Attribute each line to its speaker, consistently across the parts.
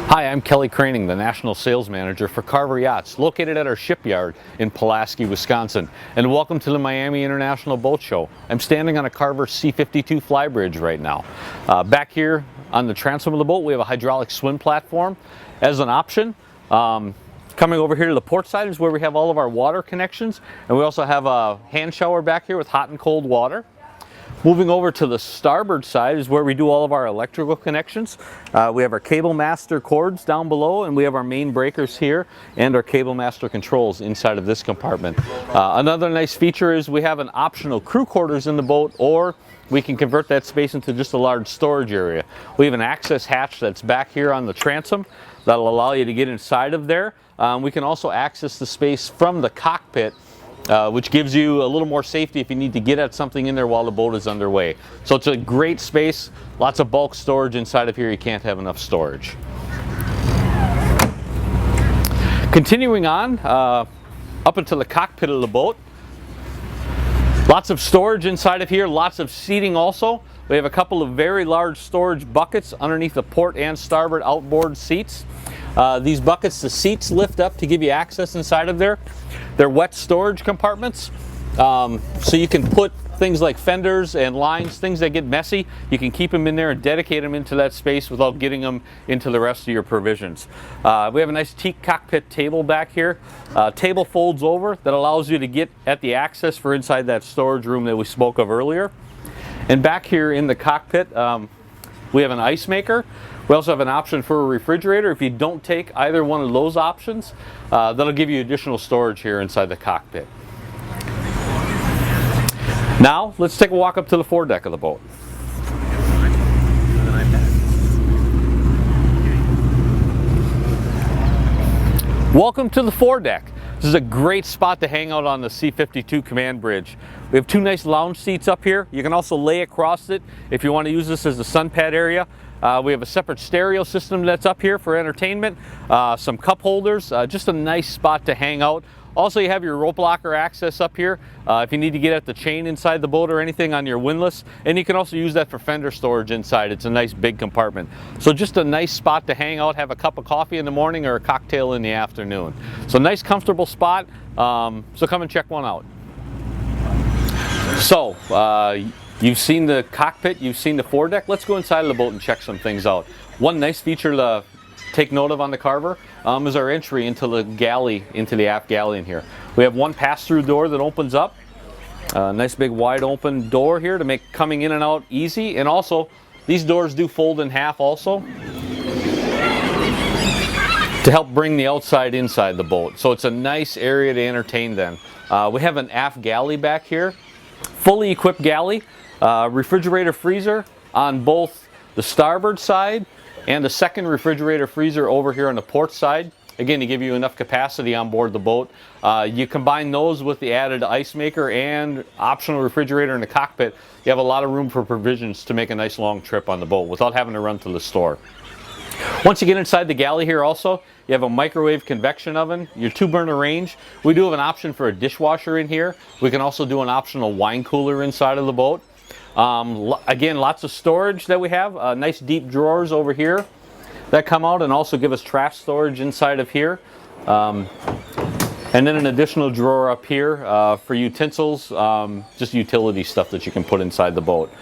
Speaker 1: Hi, I'm Kelly Craning, the National Sales Manager for Carver Yachts, located at our shipyard in Pulaski, Wisconsin. And welcome to the Miami International Boat Show. I'm standing on a Carver C52 flybridge right now. Back here on the transom of the boat, we have a hydraulic swim platform as an option. Coming over here to the port side is where we have all of our water connections, and we also have a hand shower back here with hot and cold water. Moving over to the starboard side is where we do all of our electrical connections. We have our cable master cords down below, and we have our main breakers here and our cable master controls inside of this compartment. Another nice feature is we have an optional crew quarters in the boat, or we can convert that space into just a large storage area. We have an access hatch that's back here on the transom that'll allow you to get inside of there. We can also access the space from the cockpit, which gives you a little more safety if you need to get at something in there while the boat is underway. So it's a great space, lots of bulk storage inside of here. You can't have enough storage. Continuing on, up into the cockpit of the boat, lots of storage inside of here, lots of seating also. We have a couple of very large storage buckets underneath the port and starboard outboard seats. These buckets, the seats lift up to give you access inside of there. They're wet storage compartments, so you can put things like fenders and lines, things that get messy. You can keep them in there and dedicate them into that space without getting them into the rest of your provisions. We have a nice Teak cockpit table back here. Table folds over that allows you to get at the access for inside that storage room that we spoke of earlier. And back here in the cockpit, we have an ice maker. We also have an option for a refrigerator. If you don't take either one of those options, that'll give you additional storage here inside the cockpit. Now, let's take a walk up to the foredeck of the boat. Welcome to the foredeck. This is a great spot to hang out on the C52 command bridge. We have two nice lounge seats up here. You can also lay across it if you want to use this as a sun pad area. We have a separate stereo system that's up here for entertainment, some cup holders, just a nice spot to hang out. Also, you have your rope locker access up here if you need to get at the chain inside the boat or anything on your windlass. And you can also use that for fender storage inside. It's a nice big compartment. So just a nice spot to hang out, have a cup of coffee in the morning or a cocktail in the afternoon. So nice comfortable spot, so come and check one out. So, you've seen the cockpit, you've seen the foredeck. Let's go inside of the boat and check some things out. One nice feature to take note of on the Carver is our entry into the galley, into the aft galley in here. We have one pass-through door that opens up. Nice big wide open door here to make coming in and out easy. And also, these doors do fold in half also to help bring the outside inside the boat. So it's a nice area to entertain then. We have an aft galley back here. Fully equipped galley. Refrigerator freezer on both the starboard side and the second refrigerator freezer over here on the port side. Again, to give you enough capacity on board the boat. You combine those with the added ice maker and optional refrigerator in the cockpit. You have a lot of room for provisions to make a nice long trip on the boat without having to run to the store. Once you get inside the galley here also, you have a microwave convection oven, your 2-burner range. We do have an option for a dishwasher in here. We can also do an optional wine cooler inside of the boat. Again, lots of storage that we have. Nice deep drawers over here that come out and also give us trash storage inside of here. And then an additional drawer up here for utensils, just utility stuff that you can put inside the boat.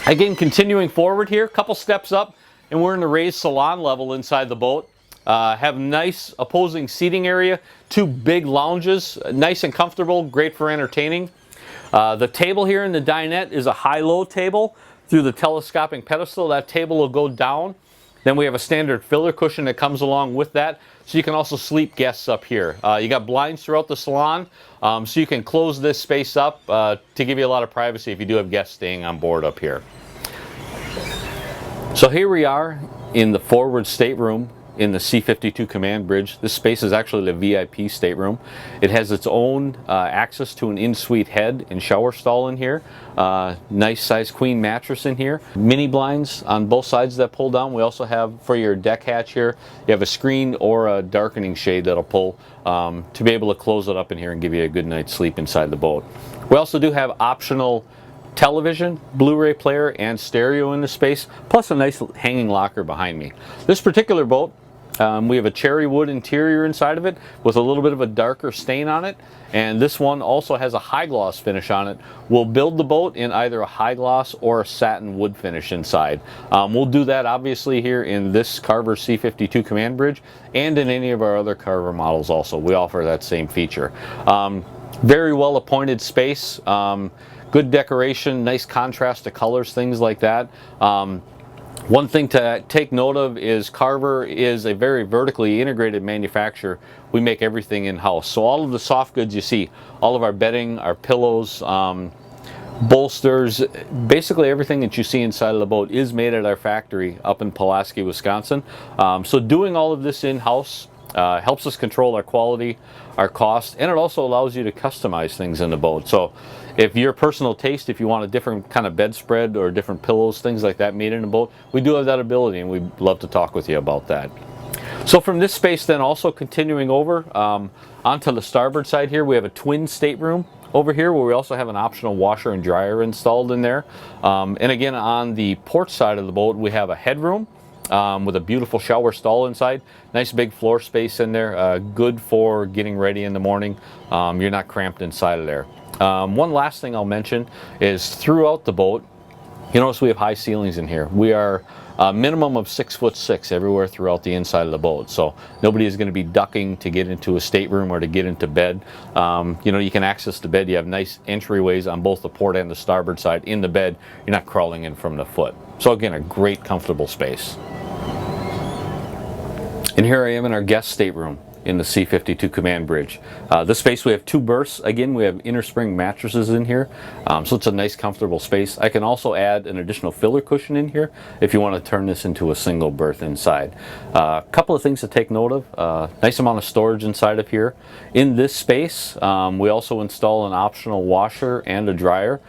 Speaker 1: Again, continuing forward here, a couple steps up, and we're in the raised salon level inside the boat. Have nice opposing seating area, 2 big lounges, nice and comfortable, great for entertaining. The table here in the dinette is a high-low table through the telescoping pedestal. That table will go down. Then we have a standard filler cushion that comes along with that, so you can also sleep guests up here. You got blinds throughout the salon, so you can close this space up to give you a lot of privacy if you do have guests staying on board up here. So here we are in the forward stateroom in the C52 command bridge. This space is actually the VIP stateroom. It has its own access to an Ensuite head and shower stall in here. Nice size queen mattress in here. Mini blinds on both sides that pull down. We also have for your deck hatch here, you have a screen or a darkening shade that'll pull to be able to close it up in here and give you a good night's sleep inside the boat. We also do have optional television, Blu-ray player, and stereo in the space, plus a nice hanging locker behind me. This particular boat, we have a cherry wood interior inside of it with a little bit of a darker stain on it, and this one also has a high gloss finish on it. We'll build the boat in either a high gloss or a satin wood finish inside. We'll do that obviously here in this Carver C52 Command Bridge and in any of our other Carver models also. We offer that same feature. Very well appointed space, good decoration, nice contrast to colors, things like that. One thing to take note of is Carver is a very vertically integrated manufacturer. We make everything in-house. So all of the soft goods you see, all of our bedding, our pillows, bolsters, basically everything that you see inside of the boat is made at our factory up in Pulaski, Wisconsin. So doing all of this in-house helps us control our quality, our cost, and it also allows you to customize things in the boat. So if your personal taste, if you want a different kind of bedspread or different pillows, things like that made in a boat, we do have that ability, and we'd love to talk with you about that. So from this space then, also continuing over onto the starboard side here, we have a twin stateroom over here where we also have an optional washer and dryer installed in there. And again, on the port side of the boat, we have a headroom with a beautiful shower stall inside. Nice big floor space in there, good for getting ready in the morning. You're not cramped inside of there. One last thing I'll mention is throughout the boat, you notice we have high ceilings in here. We are a minimum of 6'6" everywhere throughout the inside of the boat. So nobody is going to be ducking to get into a stateroom or to get into bed. You know, you can access the bed. You have nice entryways on both the port and the starboard side in the bed. You're not crawling in from the foot. So again, a great comfortable space. And here I am in our guest stateroom in the C52 Command Bridge. This space, we have 2 berths. Again, we have inner spring mattresses in here, so it's a nice comfortable space. I can also add an additional filler cushion in here if you want to turn this into a single berth inside. A couple of things to take note of. Nice amount of storage inside of here. In this space, we also install an optional washer and a dryer.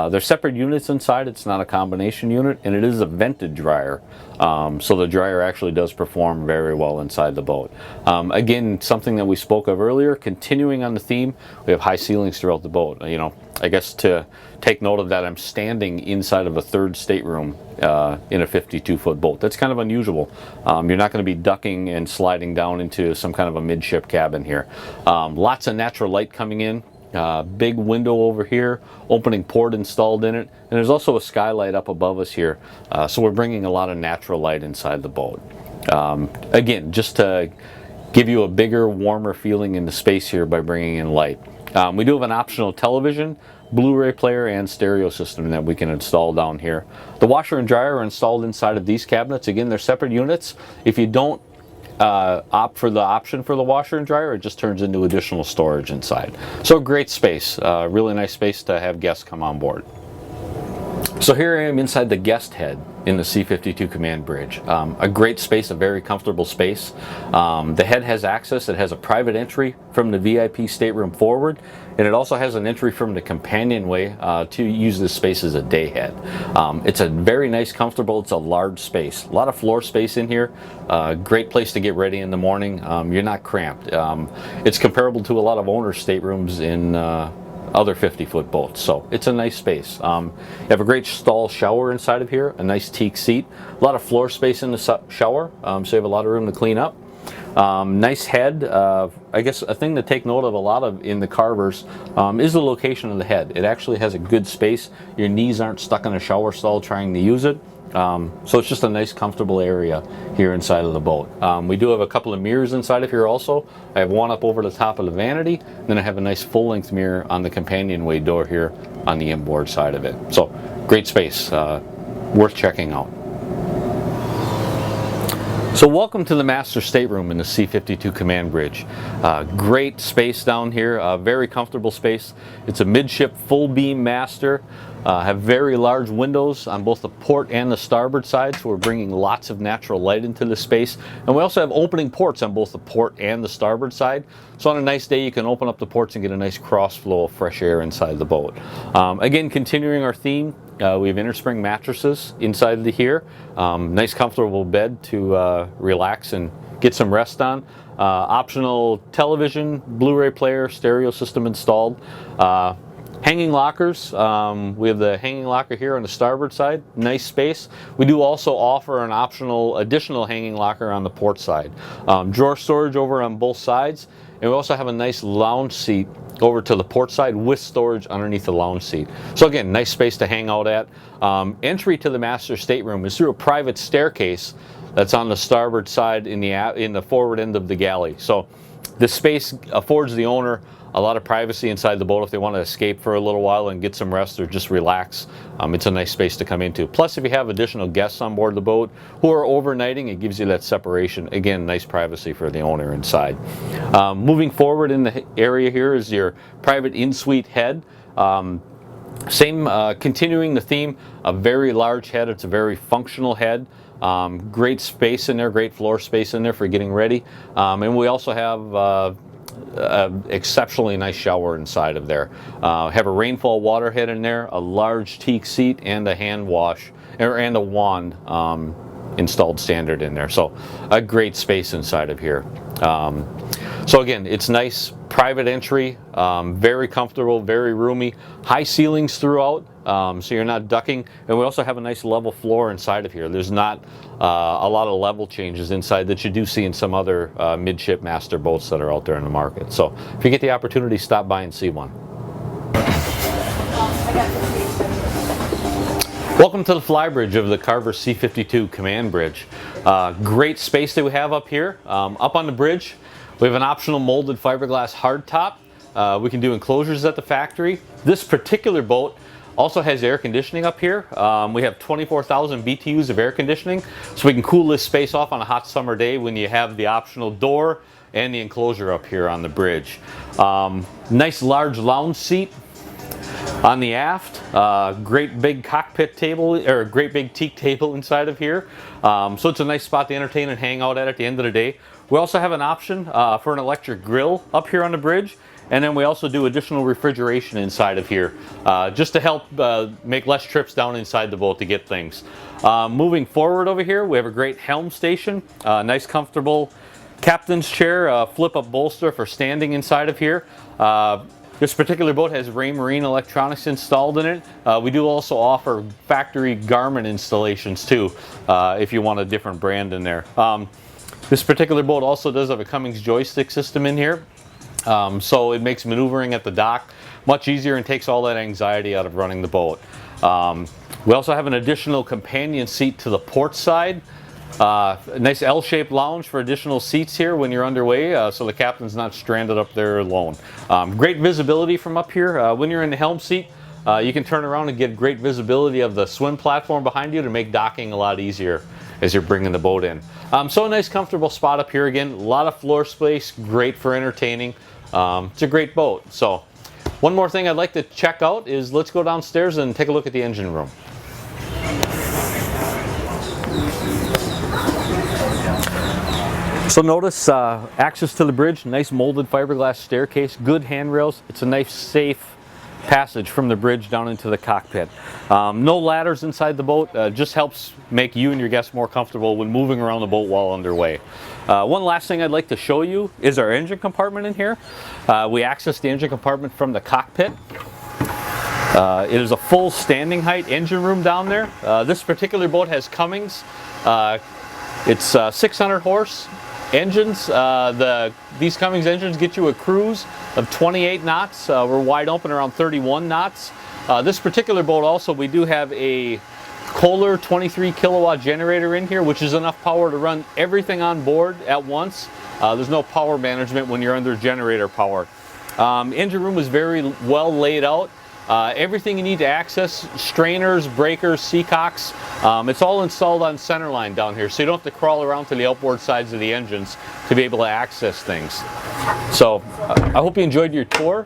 Speaker 1: They're separate units inside. It's not a combination unit, and it is a vented dryer. So the dryer actually does perform very well inside the boat. Again, something that we spoke of earlier, continuing on the theme, we have high ceilings throughout the boat. You know, I guess to take note of that, I'm standing inside of a 3rd stateroom in a 52-foot boat. That's kind of unusual. You're not going to be ducking and sliding down into some kind of a midship cabin here. Lots of natural light coming in. Big window over here, opening port installed in it, and there's also a skylight up above us here, so we're bringing a lot of natural light inside the boat. Again, just to give you a bigger, warmer feeling in the space here by bringing in light. We do have an optional television, Blu-ray player, and stereo system that we can install down here. The washer and dryer are installed inside of these cabinets. Again, they're separate units. If you don't opt for the option for the washer and dryer, it just turns into additional storage inside. So great space, really nice space to have guests come on board. So here I am inside the guest head in the C52 Command Bridge. A great space, a very comfortable space. The head has access. It has a private entry from the VIP stateroom forward, and it also has an entry from the companionway to use this space as a day head. It's a very nice, comfortable, it's a large space. A lot of floor space in here. Great place to get ready in the morning. You're not cramped. It's comparable to a lot of owner staterooms in other 50-foot boats, so it's a nice space. You have a great stall shower inside of here, a nice teak seat, a lot of floor space in the shower, so you have a lot of room to clean up. Nice head. I guess a thing to take note of a lot of in the Carvers is the location of the head. It actually has a good space. Your knees aren't stuck in a shower stall trying to use it. So it's just a nice comfortable area here inside of the boat. We do have a couple of mirrors inside of here also. I have one up over the top of the vanity, and then I have a nice full-length mirror on the companionway door here on the inboard side of it. So great space, worth checking out. So welcome to the Master Stateroom in the C52 Command Bridge. Great space down here, very comfortable space. It's a midship full beam master. Have very large windows on both the port and the starboard side, so we're bringing lots of natural light into the space. And we also have opening ports on both the port and the starboard side. So on a nice day, you can open up the ports and get a nice cross flow of fresh air inside the boat. Again, continuing our theme, we have inner spring mattresses inside of here. Nice comfortable bed to relax and get some rest on. Hanging lockers, we have the hanging locker here on the starboard side, nice space. We do also offer an optional additional hanging locker on the port side. Drawer storage over on both sides, and we also have a nice lounge seat over to the port side with storage underneath the lounge seat. So again, nice space to hang out at. Entry to the master stateroom is through a private staircase that's on the starboard side in the forward end of the galley. So this space affords the owner a lot of privacy inside the boat if they want to escape for a little while and get some rest or just relax. It's a nice space to come into. Plus, if you have additional guests on board the boat who are overnighting, it gives you that separation. Again, nice privacy for the owner inside. Moving forward in the area here is your private Ensuite head. Continuing the theme, a very large head. It's a very functional head. Great space in there, great floor space in there for getting ready. And we also have exceptionally nice shower inside of there. Have a rainfall water head in there, a large teak seat, and a hand wash and a wand installed standard in there. So a great space inside of here. So again, it's nice, private entry, very comfortable, very roomy, high ceilings throughout, so you're not ducking. And we also have a nice level floor inside of here. There's not a lot of level changes inside that you do see in some other midship master boats that are out there in the market. So if you get the opportunity, stop by and see one. Welcome to the flybridge of the Carver C52 command bridge. Great space that we have up here. Up on the bridge, we have an optional molded fiberglass hardtop. We can do enclosures at the factory. This particular boat also has air conditioning up here. We have 24,000 BTUs of air conditioning, so we can cool this space off on a hot summer day when you have the optional door and the enclosure up here on the bridge. Nice large lounge seat on the aft. Great big cockpit table, or great big teak table inside of here. So it's a nice spot to entertain and hang out at the end of the day. We also have an option for an electric grill up here on the bridge. And then we also do additional refrigeration inside of here, just to help make less trips down inside the boat to get things. Moving forward over here, we have a great Helm Station, nice comfortable captain's chair, flip-up bolster for standing inside of here. This particular boat has Raymarine electronics installed in it. We do also offer factory Garmin installations too, if you want a different brand in there. This particular boat also does have a Cummins joystick system in here. So it makes maneuvering at the dock much easier and takes all that anxiety out of running the boat. We also have an additional companion seat to the port side. A nice L-shaped lounge for additional seats here when you're underway, so the captain's not stranded up there alone. Great visibility from up here. When you're in the helm seat, you can turn around and get great visibility of the swim platform behind you to make docking a lot easier as you're bringing the boat in. So a nice comfortable spot up here again, a lot of floor space, great for entertaining. It's a great boat. So one more thing I'd like to check out is let's go downstairs and take a look at the engine room. So notice access to the bridge, nice molded fiberglass staircase, good handrails. It's a nice safe passage from the bridge down into the cockpit. No ladders inside the boat, just helps make you and your guests more comfortable when moving around the boat while underway. One last thing I'd like to show you is our engine compartment in here. We access the engine compartment from the cockpit. It is a full standing height engine room down there. This particular boat has Cummins. It's 600 horse engines. These Cummins engines get you a cruise of 28 knots. We're wide open around 31 knots. This particular boat also, we do have a Kohler 23 kilowatt generator in here, which is enough power to run everything on board at once. There's no power management when you're under generator power. Engine room is very well laid out. Everything you need to access, strainers, breakers, seacocks, it's all installed on centerline down here, so you don't have to crawl around to the outboard sides of the engines to be able to access things. So I hope you enjoyed your tour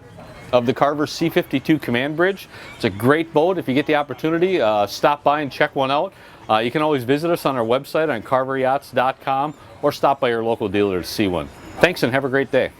Speaker 1: of the Carver C52 command bridge. It's a great boat. If you get the opportunity, stop by and check one out. You can always visit us on our website on carveryachts.com or stop by your local dealer to see one. Thanks and have a great day.